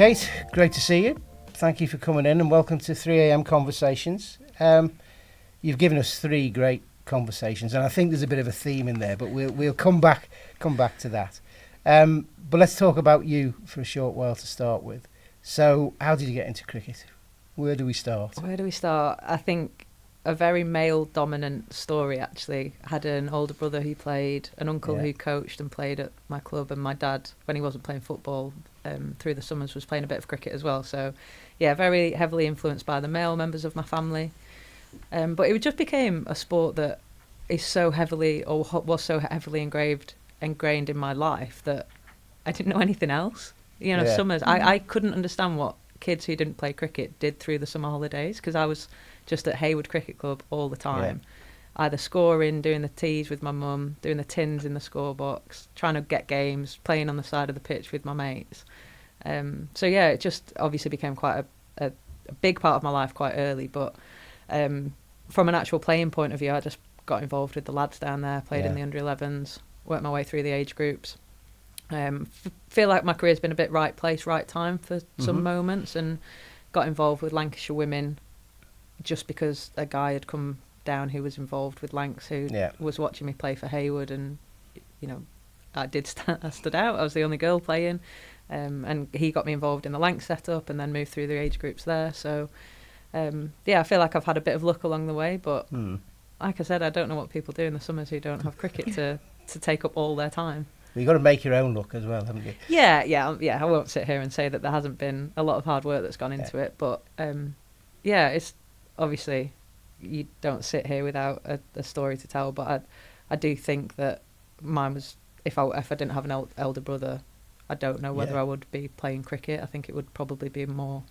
Kate, great to see you. Thank you for coming in and welcome to 3am Conversations. You've given us 3 great conversations and I think there's a bit of a theme in there, but we'll come back to that. But let's talk about you for a short while to start with. So how did you get into cricket? Where do we start? I think a very male-dominant story, actually. I had an older brother who played, an uncle who coached and played at my club, and my dad, when he wasn't playing football through the summers, was playing a bit of cricket as well. So, yeah, very heavily influenced by the male members of my family. But it just became a sport that is so heavily, or was so heavily ingrained in my life that I didn't know anything else. You know, summers, I couldn't understand what kids who didn't play cricket did through the summer holidays, because I was just at Hayward Cricket Club all the time, either scoring, doing the tees with my mum, doing the tins in the score box, trying to get games, playing on the side of the pitch with my mates. So yeah, it just obviously became quite a big part of my life quite early, but from an actual playing point of view, I just got involved with the lads down there, played in the under-11s, worked my way through the age groups. Feel like my career's been a bit right place, right time for some moments, and got involved with Lancashire women just because a guy had come down who was involved with Lancs, who was watching me play for Hayward, and you know, I stood out. I was the only girl playing, and he got me involved in the Lancs setup, and then moved through the age groups there. So I feel like I've had a bit of luck along the way, but like I said, I don't know what people do in the summers who don't have cricket to take up all their time. Well, you've got to make your own luck as well, haven't you? Yeah. I won't sit here and say that there hasn't been a lot of hard work that's gone into it, but it's obviously you don't sit here without a story to tell. But I do think that mine was, if I didn't have an elder brother, I don't know whether I would be playing cricket. I think it would probably be a more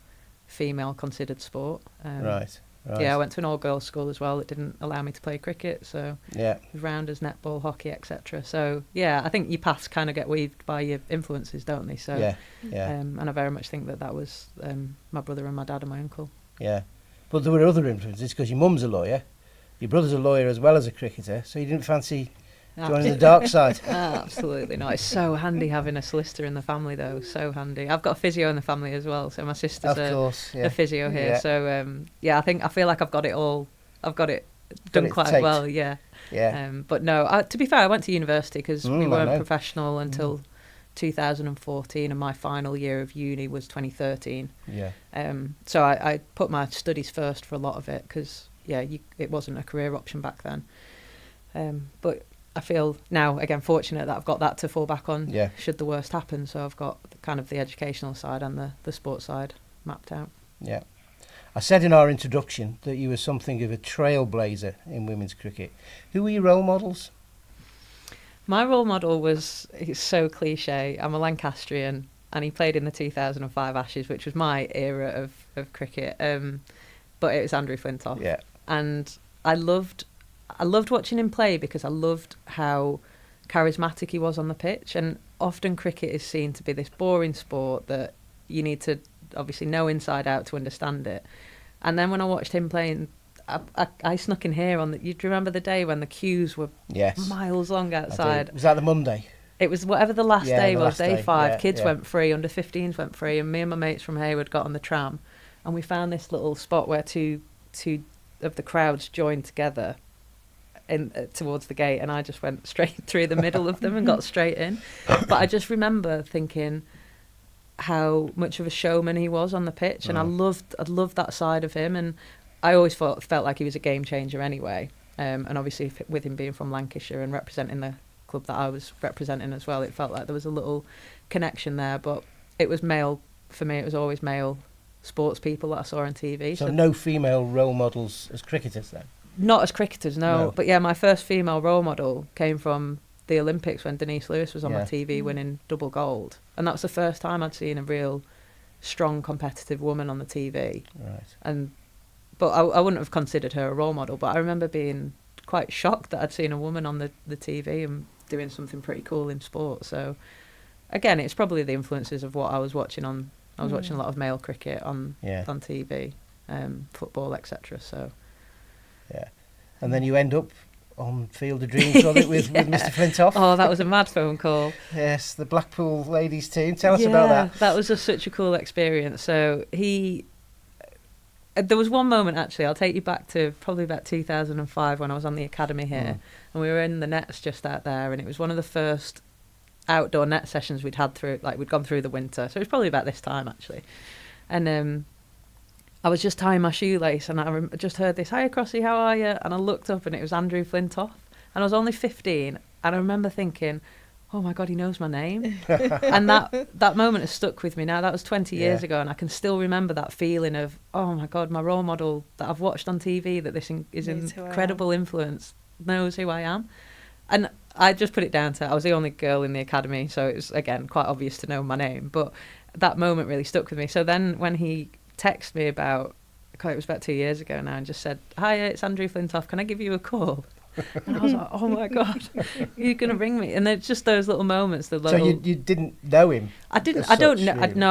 female considered sport. Right. Yeah, I went to an all-girls school as well. It didn't allow me to play cricket, so rounders, netball, hockey, etc. So yeah, I think your paths kind of get weaved by your influences, don't they? So and I very much think that was my brother and my dad and my uncle. Yeah, but there were other influences because your mum's a lawyer, your brother's a lawyer as well as a cricketer, so you didn't fancy joining the dark side? Absolutely not. It's so handy having a solicitor in the family, though. So handy. I've got a physio in the family as well, so my sister's a physio here. So I feel like I've got it all. I've got it done quite taped. Well. Yeah. But no, to be fair, I went to university because we weren't professional until 2014, and my final year of uni was 2013. So I put my studies first for a lot of it because it wasn't a career option back then. But I feel now, again, fortunate that I've got that to fall back on should the worst happen. So I've got kind of the educational side and the sports side mapped out. Yeah. I said in our introduction that you were something of a trailblazer in women's cricket. Who were your role models? My role model it's so cliche. I'm a Lancastrian, and he played in the 2005 Ashes, which was my era of cricket. But it was Andrew Flintoff. Yeah. And I loved watching him play because I loved how charismatic he was on the pitch. And often cricket is seen to be this boring sport that you need to obviously know inside out to understand it. And then when I watched him playing, I snuck in here on the. You remember the day when the queues were miles long outside? Was that the Monday? It was whatever the last day was, day 5. Kids went free, under 15s went free, and me and my mates from Hayward got on the tram, and we found this little spot where two of the crowds joined together towards the gate, and I just went straight through the middle of them and got straight in. But I just remember thinking how much of a showman he was on the pitch, and I loved that side of him, and I always felt like he was a game changer anyway. And obviously with him being from Lancashire and representing the club that I was representing as well, it felt like there was a little connection there. But it was male, for me it was always male sports people that I saw on TV. So no female role models as cricketers then? Not as cricketers, no. But yeah, my first female role model came from the Olympics when Denise Lewis was on my TV winning double gold. And that was the first time I'd seen a real strong competitive woman on the TV. Right. But I wouldn't have considered her a role model, but I remember being quite shocked that I'd seen a woman on the TV and doing something pretty cool in sport. So again, it's probably the influences of what I was watching on. I was watching a lot of male cricket on TV, football, etc. So and then you end up on Field of Dreams, was it, with Mr. Flintoff? Oh, that was a mad phone call. Yes, the Blackpool ladies team. Tell us about that. That was such a cool experience. So there was one moment, actually, I'll take you back to probably about 2005 when I was on the academy here, and we were in the nets just out there, and it was one of the first outdoor net sessions we'd gone through the winter, so it was probably about this time, actually. And I was just tying my shoelace, and I just heard this, "Hiya, Crossy, how are you?" And I looked up, and it was Andrew Flintoff, and I was only 15, and I remember thinking, oh my God, he knows my name. And that moment has stuck with me now. That was 20 years ago, and I can still remember that feeling of, oh my God, my role model that I've watched on TV, that this is incredible influence, knows who I am. And I just put it down to, I was the only girl in the academy, so it was, again, quite obvious to know my name. But that moment really stuck with me. So then when he texted me it was about 2 years ago now, and just said, "Hi, it's Andrew Flintoff, can I give you a call?" And I was like, oh my God, you're going to ring me. And it's just those little moments. So you didn't know him? I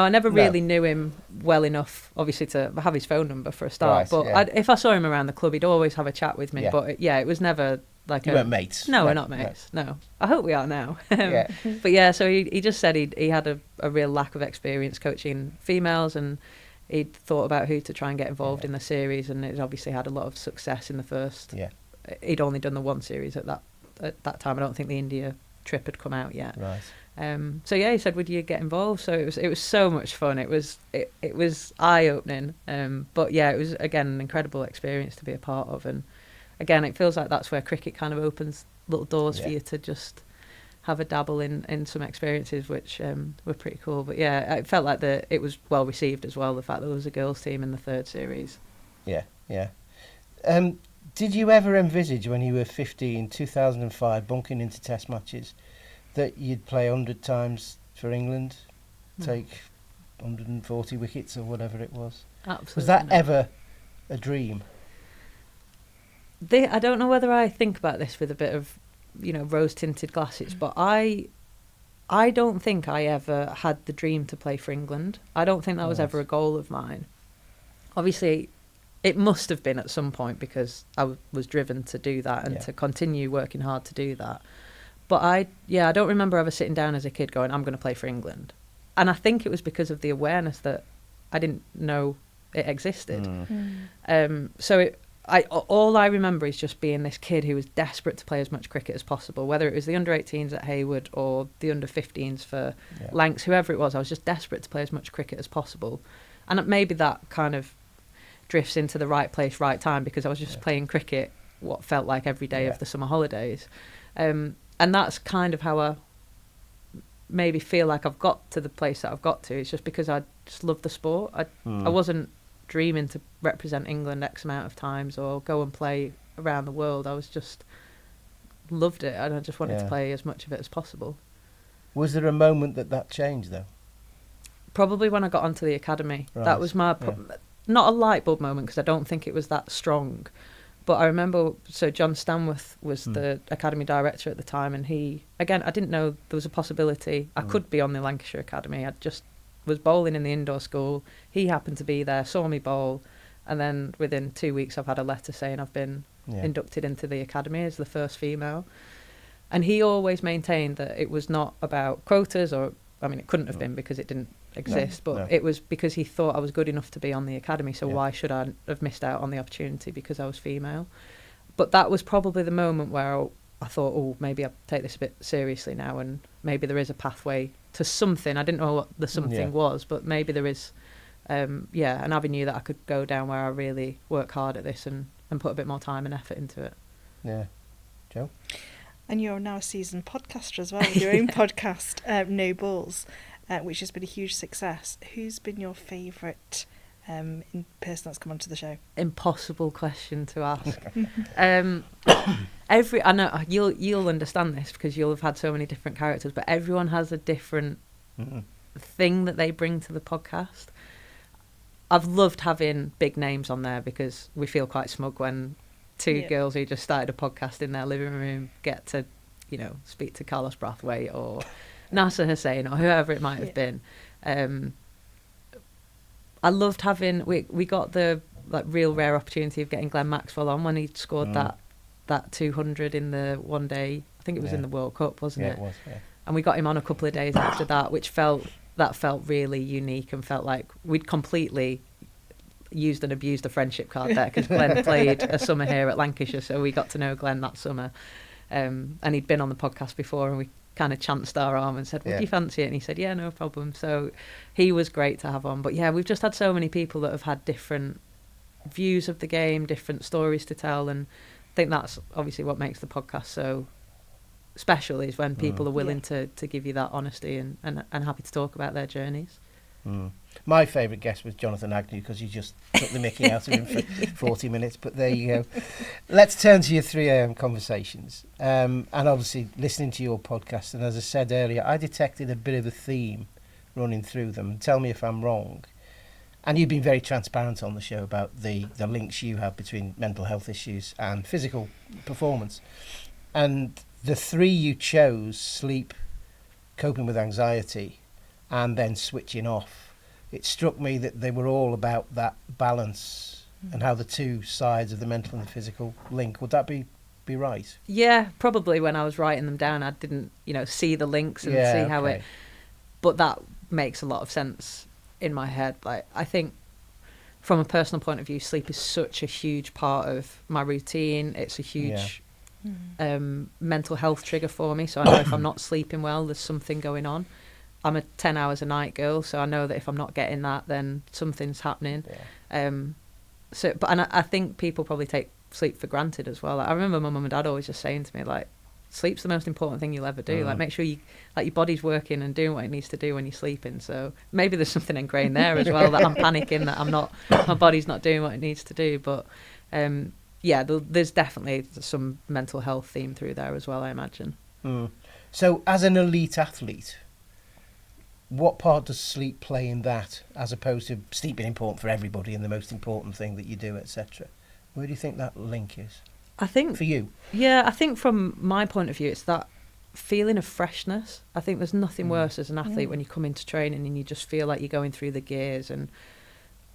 never really knew him well enough, obviously, to have his phone number for a start. Right, but if I saw him around the club, he'd always have a chat with me. Yeah. But it was never like you weren't mates? No, we're not mates. No. I hope we are now. But yeah, so he just said he had a real lack of experience coaching females, and he'd thought about who to try and get involved in the series, and it obviously had a lot of success in the first. Yeah. He'd only done the one series at that time. I don't think the India trip had come out yet. Right. So he said, "Would you get involved?" So it was so much fun. It was eye opening. But yeah, it was again an incredible experience to be a part of. And again, it feels like that's where cricket kind of opens little doors for you to just have a dabble in some experiences, which were pretty cool. But yeah, it felt like it was well received as well. The fact that there was a girls' team in the third series. Yeah. Did you ever envisage when you were 15, 2005, bunking into test matches, that you'd play 100 times for England, take 140 wickets or whatever it was? Absolutely. Was that ever a dream? I don't know whether I think about this with a bit of, rose-tinted glasses, but I don't think I ever had the dream to play for England. I don't think that was ever a goal of mine. Obviously, it must have been at some point, because I was driven to do that and to continue working hard to do that. But I don't remember ever sitting down as a kid going, I'm going to play for England. And I think it was because of the awareness that I didn't know it existed. All I remember is just being this kid who was desperate to play as much cricket as possible, whether it was the under-18s at Hayward or the under-15s for Lancs, whoever it was. I was just desperate to play as much cricket as possible. And maybe that kind of drifts into the right place, right time, because I was just playing cricket what felt like every day of the summer holidays. And that's kind of how I maybe feel like I've got to the place that I've got to. It's just because I just love the sport. I wasn't dreaming to represent England X amount of times or go and play around the world. I was just loved it, and I just wanted to play as much of it as possible. Was there a moment that changed, though? Probably when I got onto the academy. Right. That was my... Not a light bulb moment, because I don't think it was that strong. But I remember, so John Stanworth was the academy director at the time, and I didn't know there was a possibility I could be on the Lancashire Academy. I just was bowling in the indoor school. He happened to be there, saw me bowl, and then within 2 weeks I've had a letter saying I've been inducted into the academy as the first female. And he always maintained that it was not about quotas, or, I mean, it couldn't have been because it didn't exist, but it was because he thought I was good enough to be on the academy, so why should I have missed out on the opportunity because I was female? But that was probably the moment where I thought, maybe I'll take this a bit seriously now, and maybe there is a pathway to something. I didn't know what the something was, but maybe there is an avenue that I could go down where I really work hard at this and put a bit more time and effort into it. Yeah. Joe? And you're now a seasoned podcaster as well, with your own podcast, No Balls, which has been a huge success. Who's been your favourite person that's come onto the show? Impossible question to ask. I know you'll understand this because you'll have had so many different characters, but everyone has a different thing that they bring to the podcast. I've loved having big names on there because we feel quite smug when two girls who just started a podcast in their living room get to, speak to Carlos Brathwaite or Nasser Hussain or whoever it might have been. I loved having we got the real rare opportunity of getting Glenn Maxwell on when he scored that that 200 in the one day. I think it was in the World Cup, wasn't it? It was. Yeah. And we got him on a couple of days after that, which felt really unique and felt like we'd completely used and abused the friendship card there, because Glenn played a summer here at Lancashire, so we got to know Glenn that summer. And he'd been on the podcast before, and we kind of chanced our arm and said, would you fancy it? And he said, yeah, no problem. So he was great to have on. But yeah, we've just had so many people that have had different views of the game, different stories to tell, and I think that's obviously what makes the podcast so special, is when people are willing to give you that honesty and happy to talk about their journeys. My favourite guest was Jonathan Agnew, because you just took the mickey out of him for 40 minutes, but there you go. Let's turn to your 3am conversations, and obviously listening to your podcast, and as I said earlier, I detected a bit of a theme running through them. Tell me if I'm wrong. And you've been very transparent on the show about the links you have between mental health issues and physical performance. And the three you chose, sleep, coping with anxiety, and then switching off, it struck me that they were all about that balance and how the two sides of the mental and the physical link. Would that be right? Yeah, probably when I was writing them down, I didn't, see the links and see how it... But that makes a lot of sense in my head. Like, I think from a personal point of view, sleep is such a huge part of my routine. It's a huge mental health trigger for me. So I know if I'm not sleeping well, there's something going on. I'm a 10 hours a night girl, so I know that if I'm not getting that, then something's happening. I think people probably take sleep for granted as well. Like, I remember my mum and dad always just saying to me, like, sleep's the most important thing you'll ever do. Like, make sure your body's working and doing what it needs to do when you're sleeping. So maybe there's something ingrained there as well, that I'm panicking that my body's not doing what it needs to do. But there's definitely some mental health theme through there as well, I imagine. So as an elite athlete, what part does sleep play in that, as opposed to sleep being important for everybody and the most important thing that you do, etc.? Where do you think that link is? I think for you. Yeah, I think from my point of view, it's that feeling of freshness. I think there's nothing worse as an athlete when you come into training and you just feel like you're going through the gears. And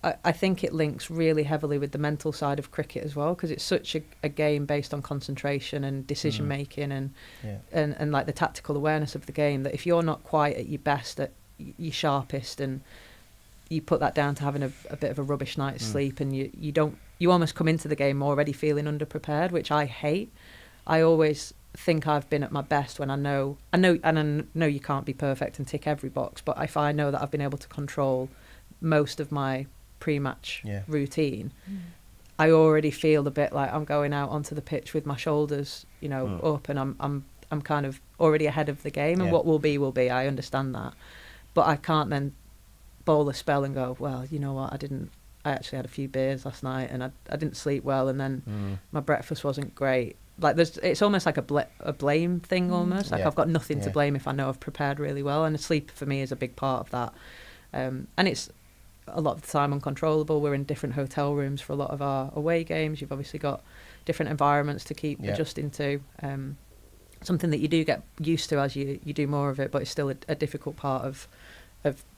I think it links really heavily with the mental side of cricket as well, because it's such a game based on concentration and decision making and like the tactical awareness of the game, that if you're not quite at your best, at your sharpest, and you put that down to having a bit of a rubbish night's sleep, and you almost come into the game already feeling underprepared, which I hate. I always think I've been at my best when I know you can't be perfect and tick every box, but if I know that I've been able to control most of my pre-match routine, I already feel a bit like I'm going out onto the pitch with my shoulders, up, and I'm kind of already ahead of the game, and what will be, I understand that. But I can't then bowl a spell and go, well, you know what, I actually had a few beers last night and I didn't sleep well, and then my breakfast wasn't great. Like, it's almost like a blame thing almost. Like, I've got nothing to blame if I know I've prepared really well, and sleep for me is a big part of that. And it's a lot of the time uncontrollable. We're in different hotel rooms for a lot of our away games. You've obviously got different environments to keep adjusting to. Something that you do get used to as you do more of it, but it's still a difficult part of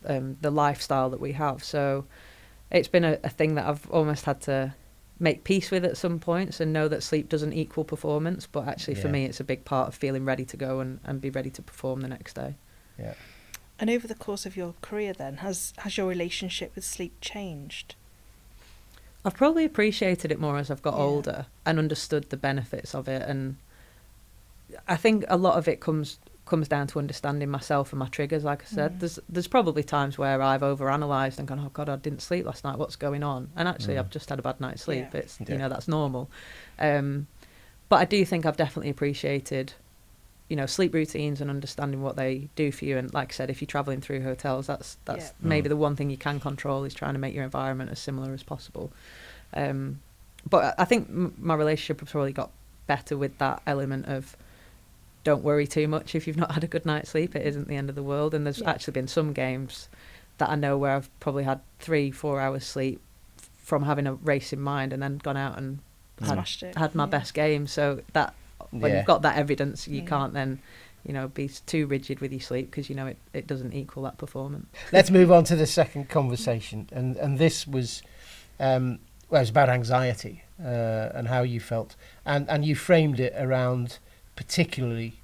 the lifestyle that we have. So it's been a thing that I've almost had to make peace with at some points, and know that sleep doesn't equal performance, but actually for me it's a big part of feeling ready to go and be ready to perform the next day. Yeah. And over the course of your career then, has your relationship with sleep changed? I've probably appreciated it more as I've got older and understood the benefits of it, and I think a lot of it comes down to understanding myself and my triggers. Like I said, there's probably times where I've overanalyzed and gone, oh God, I didn't sleep last night, what's going on? And actually I've just had a bad night's sleep. It's that's normal. But I do think I've definitely appreciated, sleep routines and understanding what they do for you. And like I said, if you're traveling through hotels, that's maybe the one thing you can control, is trying to make your environment as similar as possible. But I think my relationship has probably got better with that element of, don't worry too much if you've not had a good night's sleep. It isn't the end of the world. And there's actually been some games that I know where I've probably had 3-4 hours sleep from having a race in mind, and then gone out and had my best game. So that when you've got that evidence, you can't then be too rigid with your sleep, because it doesn't equal that performance. Let's move on to the second conversation, and this was it was about anxiety, and how you felt, and you framed it around particularly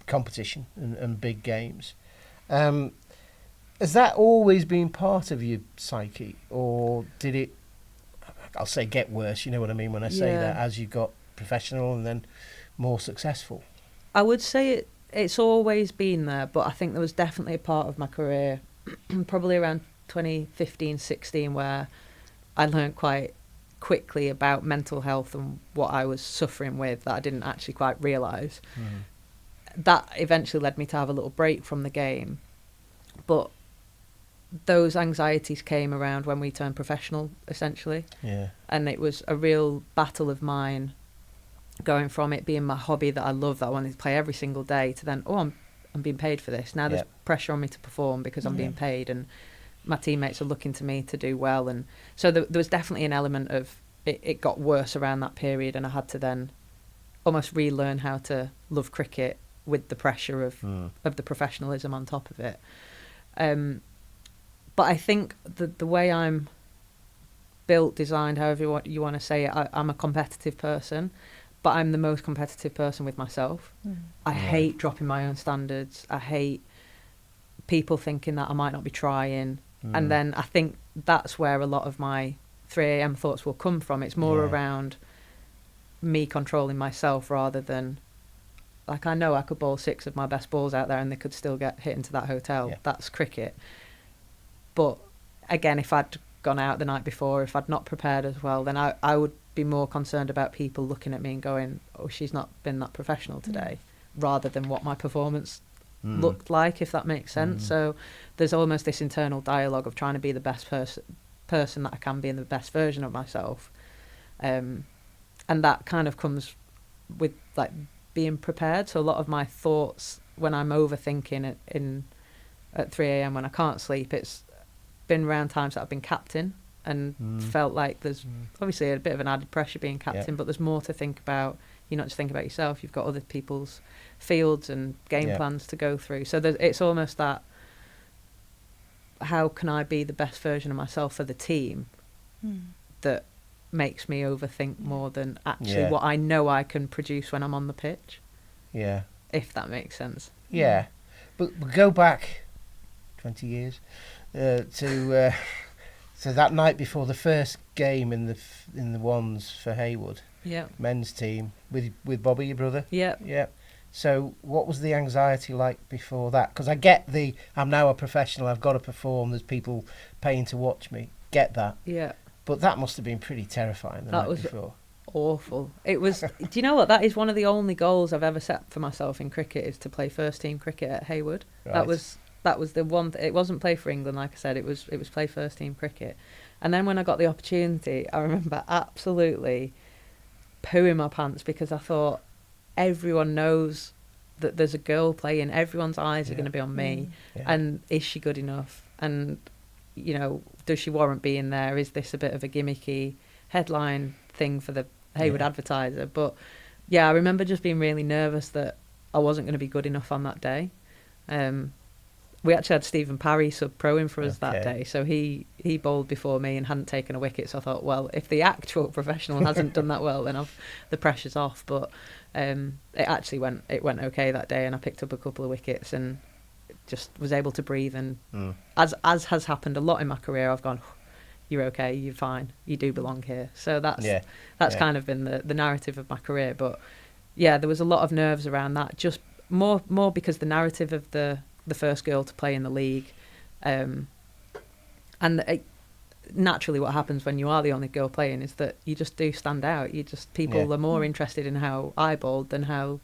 competition and big games. Has that always been part of your psyche, or did it, I'll say, get worse, you know what I mean when I say that, as you got professional and then more successful? I would say it's always been there, but I think there was definitely a part of my career, probably around 2015, 16, where I learned quite quickly about mental health and what I was suffering with that I didn't actually quite realise. That eventually led me to have a little break from the game. But those anxieties came around when we turned professional, essentially. Yeah. And it was a real battle of mine, going from it being my hobby that I love, that I wanted to play every single day, to then, I'm being paid for this. Now there's pressure on me to perform because I'm being paid, and my teammates are looking to me to do well. And so there was definitely an element of it got worse around that period, and I had to then almost relearn how to love cricket with the pressure of the professionalism on top of it. But I think the way I'm built, designed, however you want to say it, I'm a competitive person, but I'm the most competitive person with myself. I hate dropping my own standards. I hate people thinking that I might not be trying. And then I think that's where a lot of my 3am thoughts will come from. It's more around me controlling myself rather than, like, I know I could bowl 6 of my best balls out there and they could still get hit into that hotel. That's cricket. But again, if I'd gone out the night before, if I'd not prepared as well, then I would be more concerned about people looking at me and going, oh, she's not been that professional today, rather than what my performance looked like, if that makes sense. So there's almost this internal dialogue of trying to be the best person that I can be, and the best version of myself. And that kind of comes with, like, being prepared. So a lot of my thoughts when I'm overthinking at 3am when I can't sleep, it's been around times that I've been captain and felt like there's obviously a bit of an added pressure being captain, but there's more to think about. You're not just thinking about yourself, you've got other people's fields and game plans to go through. So it's almost that, how can I be the best version of myself for the team, that makes me overthink more than actually what I know I can produce when I'm on the pitch. Yeah. If that makes sense. Yeah. But go back 20 years to that night before the first game in the ones for Haywood. Yeah. Men's team with Bobby, your brother. Yeah. Yeah. So what was the anxiety like before that? Because I get I'm now a professional, I've got to perform, there's people paying to watch me. Get that. Yeah. But that must have been pretty terrifying the night before. Awful. It was. Do you know what? That is one of the only goals I've ever set for myself in cricket, is to play first team cricket at Haywood. Right. That was the one. It wasn't play for England, like I said. It was play first team cricket. And then when I got the opportunity, I remember absolutely pooing my pants, because I thought, everyone knows that there's a girl playing. Everyone's eyes are going to be on me. And is she good enough? And, you know, does she warrant being there? Is this a bit of a gimmicky headline thing for the Haywood Advertiser? But yeah, I remember just being really nervous that I wasn't going to be good enough on that day. We actually had Stephen Parry sub-proing for us that day, so he bowled before me and hadn't taken a wicket. So I thought, well, if the actual professional hasn't done that well, then the pressure's off. But it actually went okay that day, and I picked up a couple of wickets and just was able to breathe. And as has happened a lot in my career, I've gone, you're okay, you're fine, you do belong here. So that's kind of been the narrative of my career. But yeah, there was a lot of nerves around that, just more because the narrative of the first girl to play in the league, and naturally what happens when you are the only girl playing is that you just do stand out. People are more interested in how I bowled than how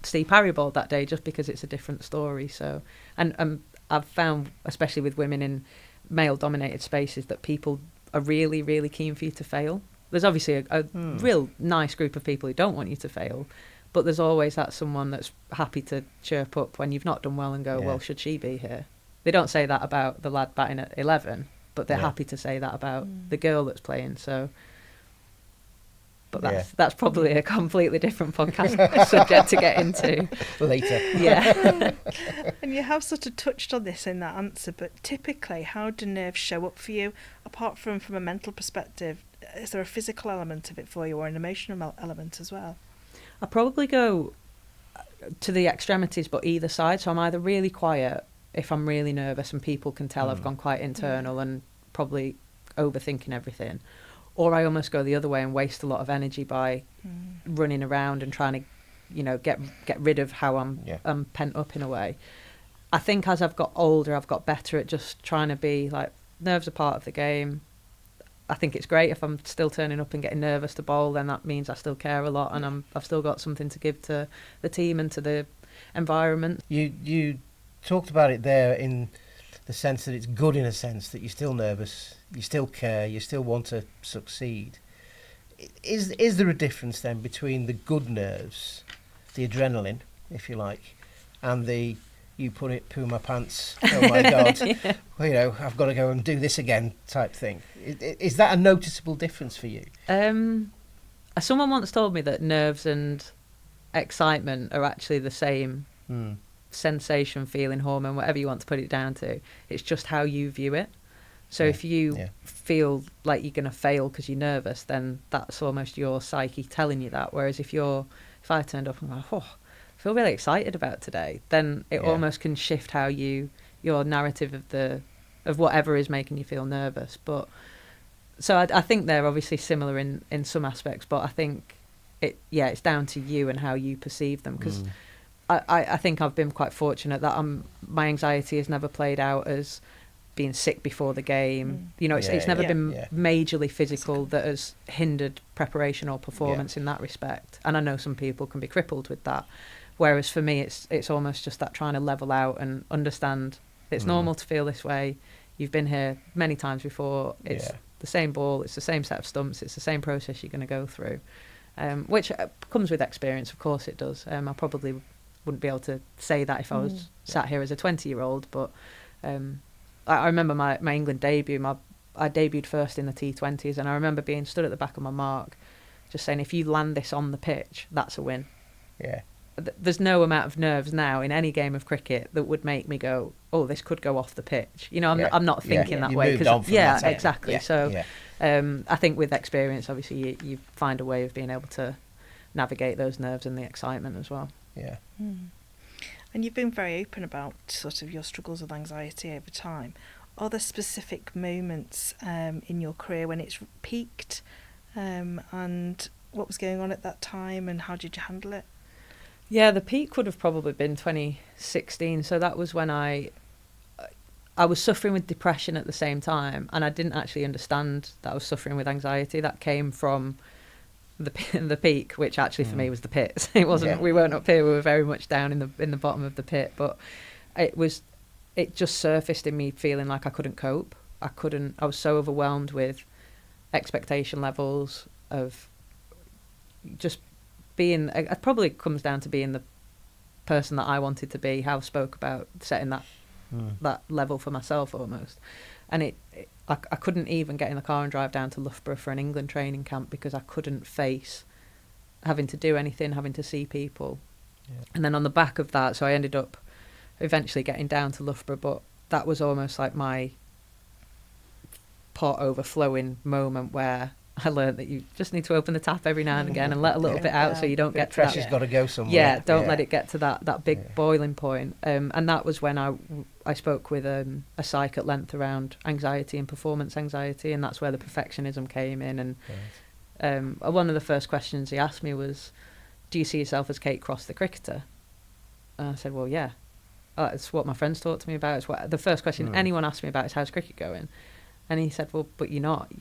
Steve Parry bowled that day, just because it's a different story. So and I've found, especially with women in male dominated spaces, that people are really, really keen for you to fail. There's obviously a real nice group of people who don't want you to fail, but there's always that someone that's happy to chirp up when you've not done well and go, well, should she be here? They don't say that about the lad batting at 11, but they're happy to say that about the girl that's playing. So, but that's probably a completely different podcast subject to get into later. Yeah. And you have sort of touched on this in that answer, but typically, how do nerves show up for you? Apart from a mental perspective, is there a physical element of it for you or an emotional element as well? I probably go to the extremities, but either side. So I'm either really quiet if I'm really nervous and people can tell I've gone quite internal and probably overthinking everything, or I almost go the other way and waste a lot of energy by running around and trying to, get rid of how I'm pent up in a way. I think as I've got older, I've got better at just trying to be like, nerves are part of the game. I think it's great if I'm still turning up and getting nervous to bowl, then that means I still care a lot and I've still got something to give to the team and to the environment. You talked about it there in the sense that it's good, in a sense that you're still nervous, you still care, you still want to succeed. Is there a difference then between the good nerves, the adrenaline, if you like, and the you poo my pants, oh my God, I've got to go and do this again type thing? Is that a noticeable difference for you? Someone once told me that nerves and excitement are actually the same sensation, feeling, hormone, whatever you want to put it down to. It's just how you view it. So if you feel like you're going to fail because you're nervous, then that's almost your psyche telling you that. Whereas if I turned up and go, I feel really excited about today, then it almost can shift how your narrative of whatever is making you feel nervous. But so I think they're obviously similar in some aspects, but I think it's down to you and how you perceive them. Because I think I've been quite fortunate that my anxiety has never played out as being sick before the game. It's never been majorly physical that has hindered preparation or performance in that respect. And I know some people can be crippled with that. Whereas for me, it's almost just that trying to level out and understand it's normal to feel this way. You've been here many times before. It's the same ball. It's the same set of stumps. It's the same process you're going to go through, which comes with experience. Of course it does. I probably wouldn't be able to say that if I was sat here as a 20-year-old. But I remember my England debut. I debuted first in the T20s, and I remember being stood at the back of my mark, just saying, if you land this on the pitch, that's a win. Yeah. There's no amount of nerves now in any game of cricket that would make me go, oh, this could go off the pitch. I'm not thinking that way. Exactly. Yeah. So I think with experience, obviously, you find a way of being able to navigate those nerves and the excitement as well. Yeah. And you've been very open about sort of your struggles with anxiety over time. Are there specific moments in your career when it's peaked, and what was going on at that time, and how did you handle it? Yeah, the peak would have probably been 2016. So that was when I was suffering with depression at the same time, and I didn't actually understand that I was suffering with anxiety. That came from the peak, which actually for me was the pits. It wasn't. We weren't up here. We were very much down in the bottom of the pit. But it just surfaced in me feeling like I couldn't cope. I was so overwhelmed with expectation levels of just being. It probably comes down to being the person that I wanted to be. How I spoke about setting that level for myself almost, and I couldn't even get in the car and drive down to Loughborough for an England training camp because I couldn't face having to do anything, having to see people. Yeah. And then on the back of that, so I ended up eventually getting down to Loughborough, but that was almost like my pot overflowing moment where I learned that you just need to open the tap every now and again and let a little bit out so you don't get to that. Pressure's got to go somewhere. Yeah, don't let it get to that big boiling point. And that was when I spoke with a psych at length around anxiety and performance anxiety, and that's where the perfectionism came in. And one of the first questions he asked me was, do you see yourself as Kate Cross, the cricketer? And I said, well, yeah. It's what my friends talked to me about. It's what the first question anyone asked me about is, how's cricket going? And he said, well, but you're not.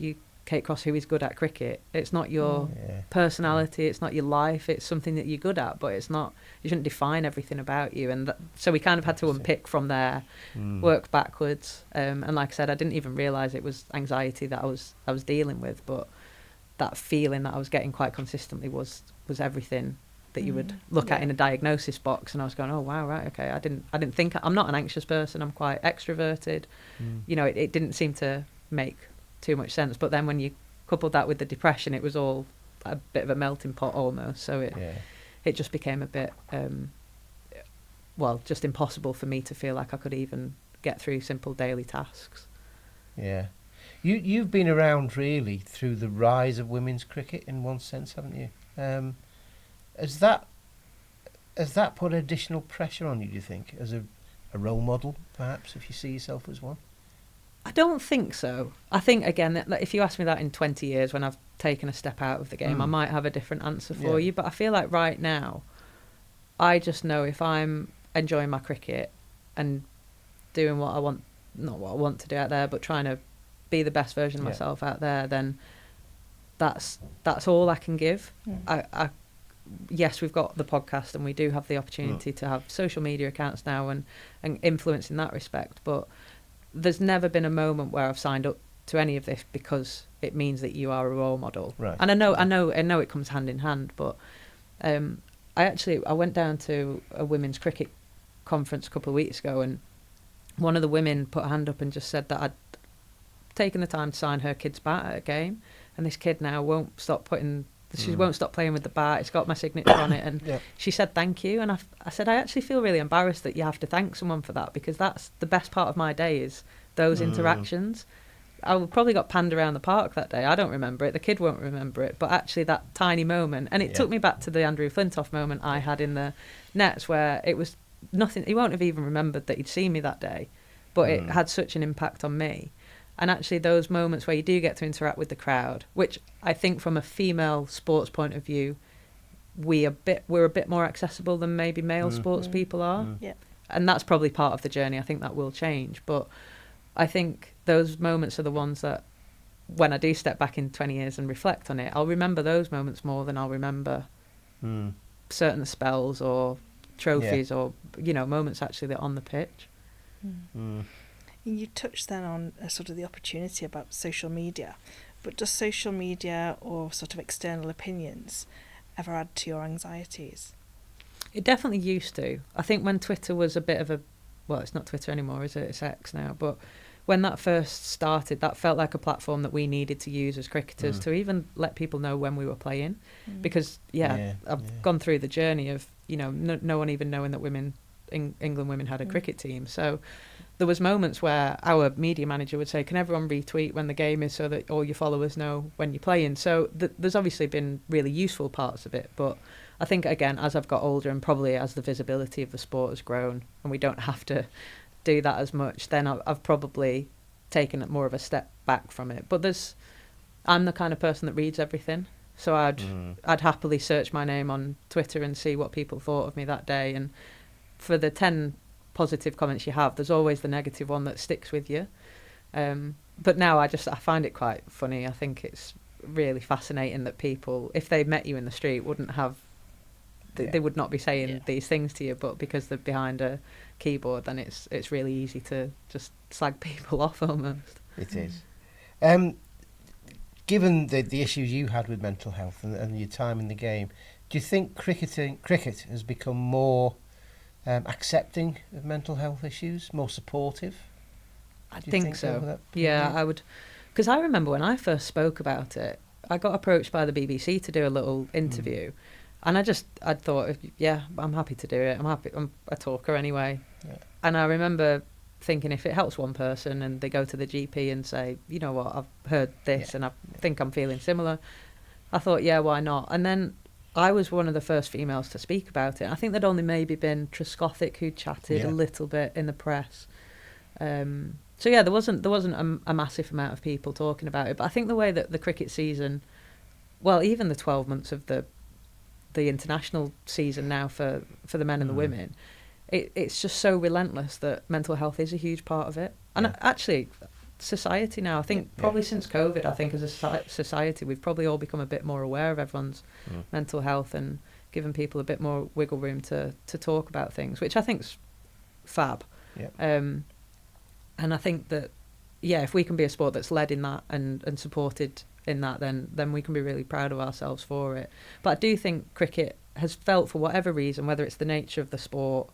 Kate Cross, who is good at cricket. It's not your personality, it's not your life, it's something that you're good at, but it's not, you shouldn't define everything about you. And so we kind of had to unpick from there, work backwards. And like I said, I didn't even realise it was anxiety that I was dealing with, but that feeling that I was getting quite consistently was everything that you would look at in a diagnosis box. And I was going, oh wow, right, okay, I didn't think, I'm not an anxious person, I'm quite extroverted. It didn't seem to make too much sense, but then when you coupled that with the depression, it was all a bit of a melting pot almost. So it just became a bit just impossible for me to feel like I could even get through simple daily tasks. Yeah, You've been around really through the rise of women's cricket in one sense, haven't you? Has that put additional pressure on you, do you think, as a role model, perhaps, if you see yourself as one? I don't think so. I think, again, that if you ask me that in 20 years when I've taken a step out of the game, I might have a different answer for you. But I feel like right now, I just know if I'm enjoying my cricket and doing what I want, not what I want to do out there, but trying to be the best version of myself out there, then that's all I can give. Yes, we've got the podcast and we do have the opportunity to have social media accounts now and influence in that respect, but there's never been a moment where I've signed up to any of this because it means that you are a role model. Right. And I know it comes hand in hand, but I went down to a women's cricket conference a couple of weeks ago, and one of the women put a hand up and just said that I'd taken the time to sign her kid's bat at a game, and this kid now won't stop playing with the bat. It's got my signature on it, and she said thank you, and I said I actually feel really embarrassed that you have to thank someone for that, because that's the best part of my day, is those interactions. I probably got panned around the park that day. I don't remember it. The kid won't remember it. But actually that tiny moment, and it took me back to the Andrew Flintoff moment I had in the nets, where it was nothing. He won't have even remembered that he'd seen me that day, but it had such an impact on me. And actually those moments where you do get to interact with the crowd, which I think from a female sports point of view, we're a bit more accessible than maybe male sports people are. And that's probably part of the journey. I think that will change. But I think those moments are the ones that, when I do step back in 20 years and reflect on it, I'll remember those moments more than I'll remember certain spells or trophies or, moments actually that are on the pitch. You touched then on sort of the opportunity about social media, but does social media or sort of external opinions ever add to your anxieties? It definitely used to. I think when Twitter was a bit of well, it's not Twitter anymore, is it? It's X now. But when that first started, that felt like a platform that we needed to use as cricketers to even let people know when we were playing. Because, I've gone through the journey of, no one even knowing that England women had a cricket team. So there was moments where our media manager would say, can everyone retweet when the game is so that all your followers know when you're playing? So there's obviously been really useful parts of it. But I think, again, as I've got older and probably as the visibility of the sport has grown and we don't have to do that as much, then I've probably taken more of a step back from it. But I'm the kind of person that reads everything. So I'd happily search my name on Twitter and see what people thought of me that day. And for the 10 positive comments you have, there's always the negative one that sticks with you. But now I find it quite funny. I think it's really fascinating that people, if they met you in the street, wouldn't have, they would not be saying these things to you, but because they're behind a keyboard, then it's really easy to just slag people off almost. It is. Given the issues you had with mental health and your time in the game, do you think cricket has become more accepting of mental health issues, more supportive? I think so. Yeah, I would. Because I remember when I first spoke about it, I got approached by the BBC to do a little interview. And I thought, I'm happy to do it. I'm a talker anyway. Yeah. And I remember thinking, if it helps one person and they go to the GP and say, you know what, I've heard this and I think I'm feeling similar, I thought, why not? And then I was one of the first females to speak about it. I think there'd only maybe been Trescothick who chatted a little bit in the press. So there wasn't a massive amount of people talking about it. But I think the way that the cricket season, well, even the 12 months of the international season now for the men and the women, it's just so relentless that mental health is a huge part of it. And actually, society now, I think probably since COVID, I think as a society, we've probably all become a bit more aware of everyone's mental health and given people a bit more wiggle room to talk about things, which I think's fab. Yeah. And I think that, if we can be a sport that's led in that and supported in that, then we can be really proud of ourselves for it. But I do think cricket has felt, for whatever reason, whether it's the nature of the sport,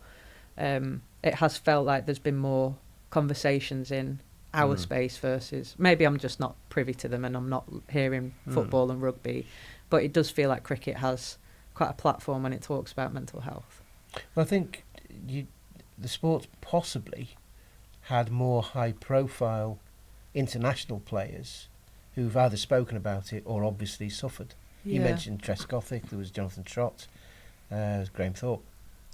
it has felt like there's been more conversations in our space versus, maybe I'm just not privy to them and I'm not hearing football and rugby, but it does feel like cricket has quite a platform when it talks about mental health. Well, I think the sport's possibly had more high profile international players who've either spoken about it or obviously suffered. You mentioned Trescothick, there was Jonathan Trott, Graham Thorpe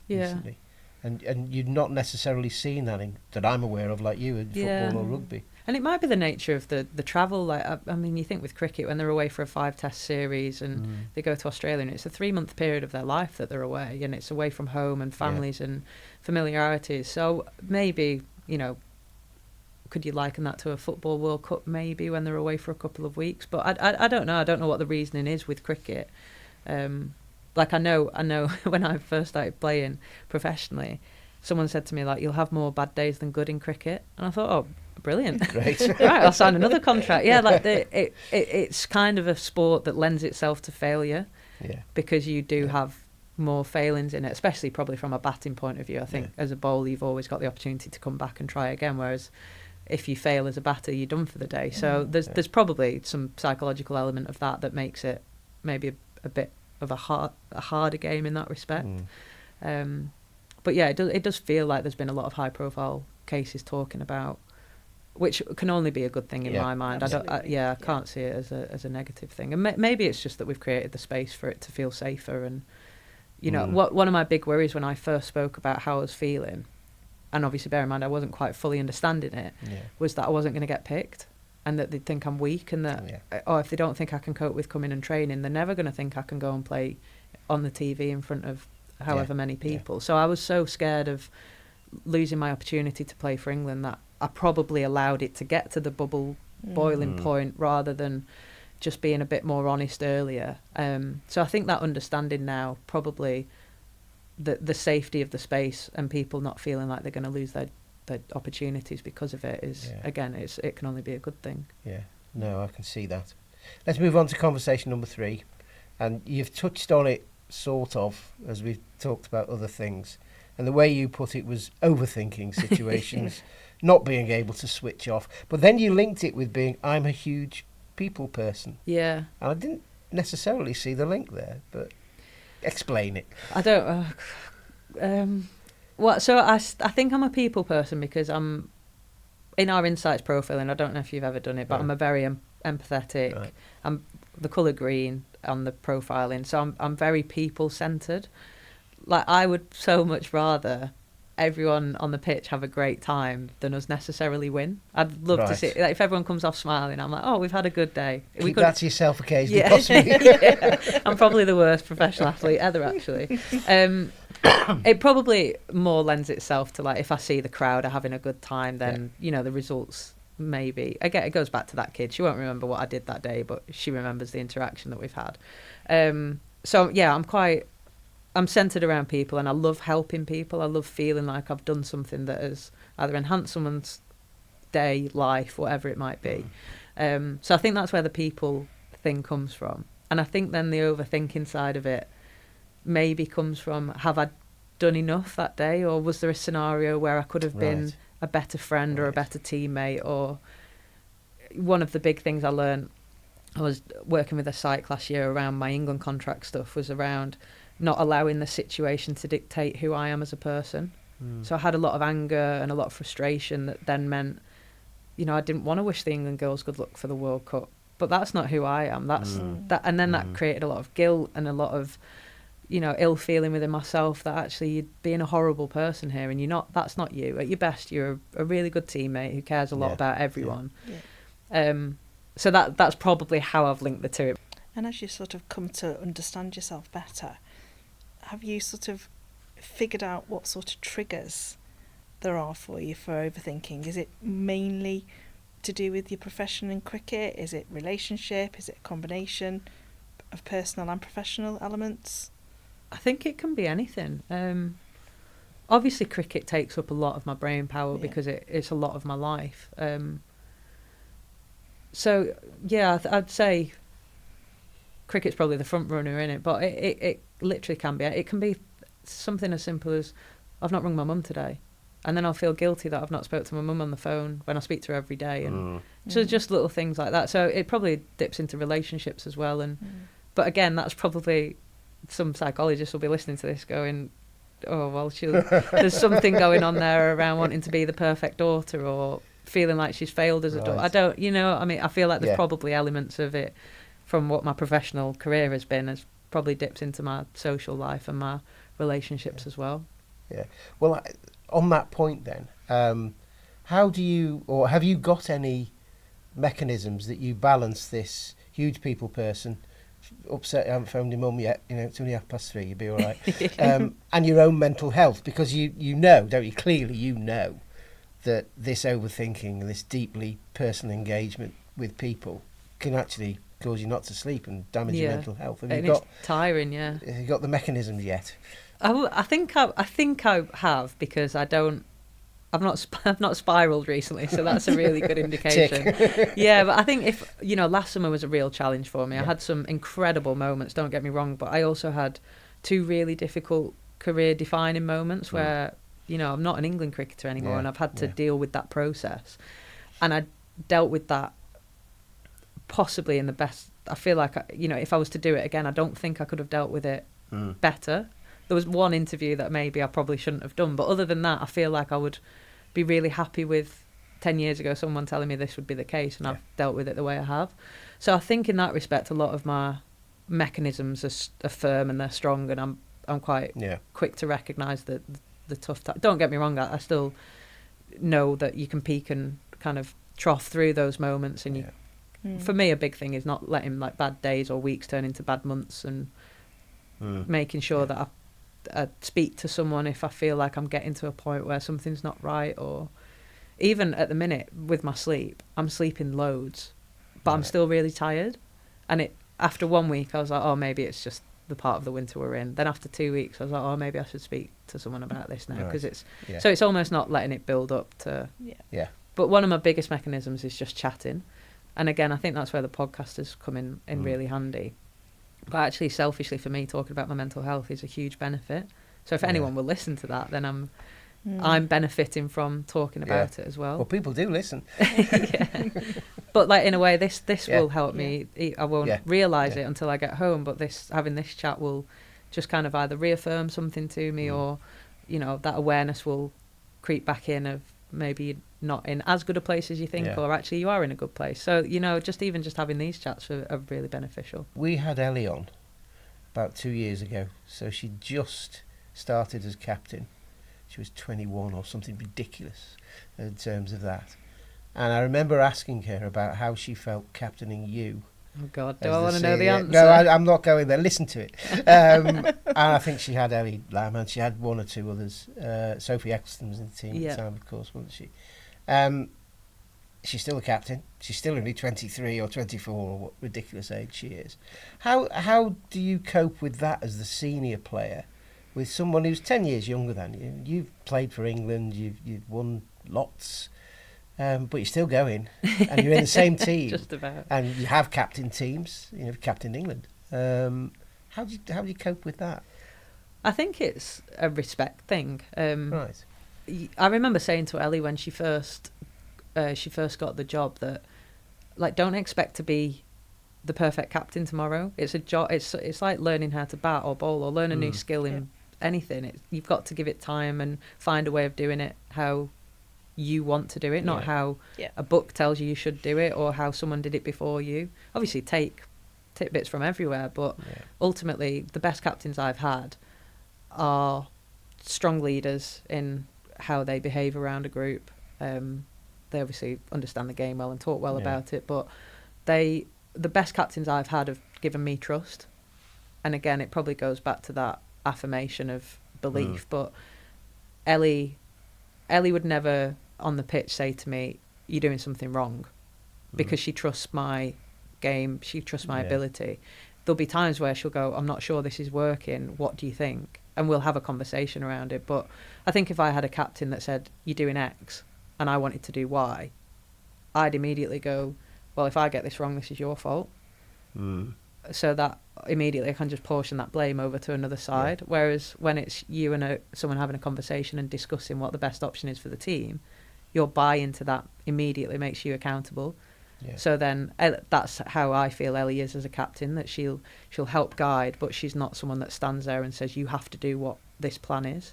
recently. And you've not necessarily seen that that I'm aware of, like you, in football or rugby. And it might be the nature of the travel. Like I mean, you think with cricket, when they're away for a 5-test series and they go to Australia, and it's a 3-month period of their life that they're away, and it's away from home and families and familiarities. So maybe, could you liken that to a football World Cup, maybe, when they're away for a couple of weeks? But I don't know. I don't know what the reasoning is with cricket. Like I know when I first started playing professionally, someone said to me, like, you'll have more bad days than good in cricket. And I thought, oh, brilliant. Great. Right, I'll sign another contract. Yeah, like it's kind of a sport that lends itself to failure. Yeah. Because you do have more failings in it, especially probably from a batting point of view. I think as a bowler, you've always got the opportunity to come back and try again, whereas if you fail as a batter, you're done for the day. So there's probably some psychological element of that makes it maybe a bit of a harder game in that respect. But yeah, it does feel like there's been a lot of high profile cases talking about, which can only be a good thing in my mind. I can't see it as a negative thing. And maybe it's just that we've created the space for it to feel safer. And one of my big worries when I first spoke about how I was feeling, and obviously bear in mind I wasn't quite fully understanding it, was that I wasn't going to get picked, and that they'd think I'm weak, and that if they don't think I can cope with coming and training, they're never going to think I can go and play on the TV in front of however many people. So I was so scared of losing my opportunity to play for England that I probably allowed it to get to the bubble boiling point rather than just being a bit more honest earlier. So I think that understanding now, probably the safety of the space and people not feeling like they're going to lose their opportunities because of it is, again, it can only be a good thing. Yeah, no, I can see that. Let's move on to conversation number 3. And you've touched on it sort of as we've talked about other things. And the way you put it was overthinking situations, not being able to switch off. But then you linked it with being, I'm a huge people person. Yeah. And I didn't necessarily see the link there, but explain it. I don't... So I think I'm a people person because I'm... In our insights profiling, I don't know if you've ever done it, but I'm a very empathetic. Right. I'm the colour green on the profiling, so I'm very people-centred. Like, I would so much rather everyone on the pitch have a great time than us necessarily win. I'd love to see, like, if everyone comes off smiling, I'm like, oh, we've had a good day. Keep that to yourself occasionally, possibly. I'm probably the worst professional athlete ever, actually. It probably more lends itself to, like, if I see the crowd are having a good time, then, the results maybe. Again, it goes back to that kid. She won't remember what I did that day, but she remembers the interaction that we've had. So, yeah, I'm centred around people, and I love helping people. I love feeling like I've done something that has either enhanced someone's day, life, whatever it might be. So I think that's where the people thing comes from. And I think then the overthinking side of it maybe comes from, have I done enough that day, or was there a scenario where I could have been a better friend or a better teammate? Or one of the big things I learned, I was working with a psych last year around my England contract stuff, was around not allowing the situation to dictate who I am as a person. So I had a lot of anger and a lot of frustration that then meant, I didn't want to wish the England girls good luck for the World Cup, but that's not who I am. That's that, and then that created a lot of guilt and a lot of, ill feeling within myself that actually you're being a horrible person here, and you're not. That's not you. At your best, you're a really good teammate who cares a lot about everyone. So that's probably how I've linked the two. And as you sort of come to understand yourself better, have you sort of figured out what sort of triggers there are for you for overthinking? Is it mainly to do with your profession in cricket? Is it relationship? Is it a combination of personal and professional elements? I think it can be anything. Obviously, cricket takes up a lot of my brain power because it's a lot of my life. So, yeah, I'd say cricket's probably the front runner in it, but it literally can be. It can be something as simple as, I've not rung my mum today, and then I'll feel guilty that I've not spoke to my mum on the phone when I speak to her every day, and so just little things like that. So it probably dips into relationships as well, and but again, that's probably, some psychologists will be listening to this going, oh well, there's something going on there around wanting to be the perfect daughter or feeling like she's failed as a daughter. I don't, I mean, I feel like there's probably elements of it from what my professional career has been, has probably dipped into my social life and my relationships as well. Yeah. Well, on that point then, how do you, or have you got any mechanisms that you balance this huge people person, upset I haven't phoned your mum yet, it's only 3:30, you'll be all right, and your own mental health, because you know, don't you, clearly you know that this overthinking and this deeply personal engagement with people can actually cause you not to sleep and damage your mental health. Have you got, it's tiring, have you got the mechanisms yet? I think I have, because I've not spiraled recently, so that's a really good indication. Yeah, but I think if last summer was a real challenge for me. I had some incredible moments, don't get me wrong, but I also had 2 really difficult career defining moments where I'm not an England cricketer anymore, and I've had to deal with that process, and I dealt with that possibly in the best. I feel like if I was to do it again, I don't think I could have dealt with it better. There was one interview that maybe I probably shouldn't have done, but other than that, I feel like I would be really happy with 10 years ago someone telling me this would be the case, and I've dealt with it the way I have. So I think in that respect, a lot of my mechanisms are firm and they're strong, and I'm quite quick to recognise the tough time. Don't get me wrong, I still know that you can peak and kind of trough through those moments, and for me, a big thing is not letting like bad days or weeks turn into bad months, and making sure that I speak to someone if I feel like I'm getting to a point where something's not right. Or even at the minute with my sleep, I'm sleeping loads, but I'm still really tired. And after 1 week, I was like, oh, maybe it's just the part of the winter we're in. Then after 2 weeks, I was like, oh, maybe I should speak to someone about this now, because so it's almost not letting it build up to. But one of my biggest mechanisms is just chatting. And again, I think that's where the podcast has come in really handy. But actually, selfishly for me, talking about my mental health is a huge benefit. So if anyone will listen to that, then I'm benefiting from talking about it as well. Well, people do listen. But like in a way, this will help me. I won't realise it until I get home, but having this chat will just kind of either reaffirm something to me, or that awareness will creep back in of maybe you're not in as good a place as you think, or actually you are in a good place. So just having these chats are really beneficial. We had Ellie on about 2 years ago, so she just started as captain. She was 21 or something ridiculous in terms of that, and I remember asking her about how she felt captaining you. Oh God, do I want to know the answer? No, I'm not going there. Listen to it. And I think she had Ellie Lamb, and she had 1 or 2 others. Sophie Eccleston was in the team at the time, of course, wasn't she? She's still a captain. She's still only 23 or 24, or what ridiculous age she is. How do you cope with that as the senior player, with someone who's 10 years younger than you? You've played for England, you've won lots. But you're still going, and you're in the same team. Just about. And you have captain teams. You've captained England. How do you cope with that? I think it's a respect thing. Right. I remember saying to Ellie when she first got the job that, like, don't expect to be the perfect captain tomorrow. It's a job. It's like learning how to bat or bowl or learn a new skill in anything. You've got to give it time and find a way of doing it how you want to do it, not how a book tells you should do it, or how someone did it before you. Obviously take tidbits from everywhere, but ultimately the best captains I've had are strong leaders in how they behave around a group. They obviously understand the game well and talk well about it, but the best captains I've had have given me trust. And again, it probably goes back to that affirmation of belief, but Ellie would never on the pitch say to me, you're doing something wrong, because she trusts my game, she trusts my ability. There'll be times where she'll go, I'm not sure this is working, what do you think? And we'll have a conversation around it. But I think if I had a captain that said, you're doing X and I wanted to do Y, I'd immediately go, well, if I get this wrong, this is your fault. So that immediately I can just portion that blame over to another side. Whereas when it's you and someone having a conversation and discussing what the best option is for the team, your buy into that immediately makes you accountable. So then that's how I feel Ellie is as a captain, that she'll help guide, but she's not someone that stands there and says you have to do what this plan is.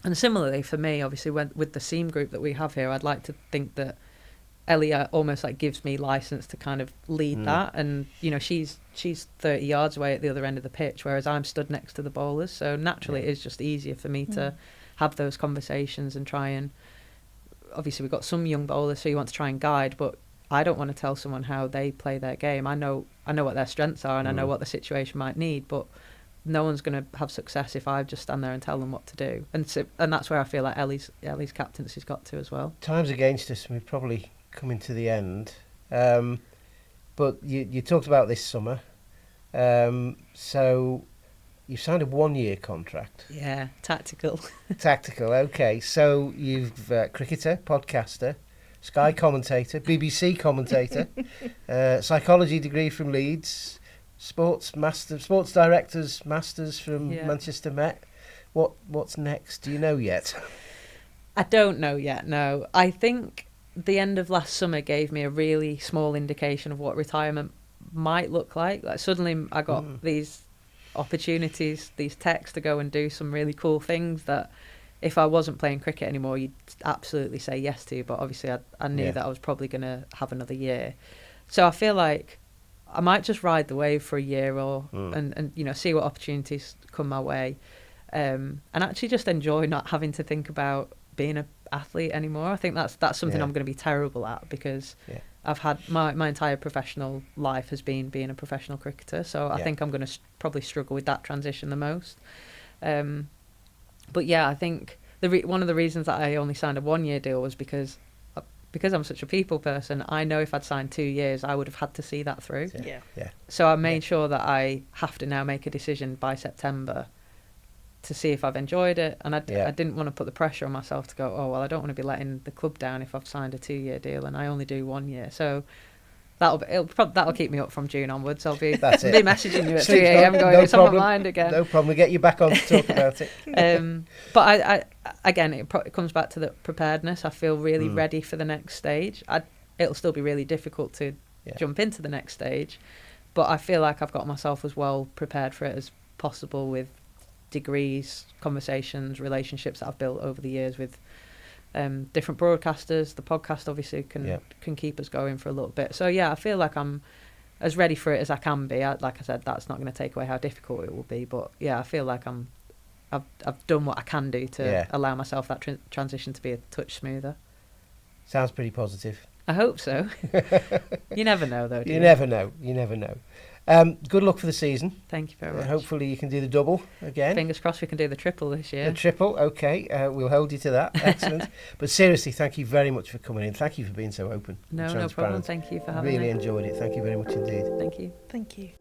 And similarly for me, obviously, with the SEAM group that we have here, I'd like to think that Ellie almost like gives me license to kind of lead that. And, you know, she's 30 yards away at the other end of the pitch, whereas I'm stood next to the bowlers. So naturally it is just easier for me to have those conversations and try and, obviously we've got some young bowlers, so you want to try and guide, but I don't want to tell someone how they play their game. I know what their strengths are and I know what the situation might need, but no one's going to have success if I just stand there and tell them what to do. And that's where I feel like Ellie's captaincy's got to as well. Time's against us, and we're probably coming to the end. But you talked about this summer. So you've signed a 1-year contract. Yeah, tactical. Tactical, okay. So you've cricketer, podcaster, Sky commentator, BBC commentator, psychology degree from Leeds, sports directors masters from Manchester Met. What's next? Do you know yet? I don't know yet. No, I think the end of last summer gave me a really small indication of what retirement might look like. Like suddenly I got these opportunities, these texts to go and do some really cool things that if I wasn't playing cricket anymore, you'd absolutely say yes to. But obviously I knew that I was probably going to have another year. So I feel like I might just ride the wave for a year and you know, see what opportunities come my way. And actually just enjoy not having to think about being an athlete anymore. I think that's something I'm going to be terrible at, because I've had my entire professional life has been being a professional cricketer. So I think I'm going to probably struggle with that transition the most. But yeah, I think one of the reasons that I only signed a 1-year deal was because I'm such a people person. I know if I'd signed 2 years, I would have had to see that through. Yeah. So I made sure that I have to now make a decision by September to see if I've enjoyed it. And I didn't want to put the pressure on myself to go, oh, well, I don't want to be letting the club down if I've signed a 2-year deal and I only do 1 year. So that'll keep me up from June onwards. I'll be messaging you at 3 a.m. going, it's on my mind again. No problem. We'll get you back on to talk about it. But I again, it comes back to the preparedness. I feel really ready for the next stage. It'll still be really difficult to jump into the next stage, but I feel like I've got myself as well prepared for it as possible with degrees, conversations, relationships that I've built over the years with different broadcasters. The podcast obviously can keep us going for a little bit. So yeah, I feel like I'm as ready for it as I can be. Like I said, that's not going to take away how difficult it will be. But yeah, I feel like I've done what I can do to allow myself that transition to be a touch smoother. Sounds pretty positive. I hope so. You never know, though. You never know. Good luck for the season. Thank you very much. Hopefully you can do the double again. Fingers crossed we can do the triple this year. The triple, okay. We'll hold you to that. Excellent. But seriously, thank you very much for coming in. Thank you for being so open. No problem. Thank you for having me. Really enjoyed it. Thank you very much indeed. Thank you. Thank you.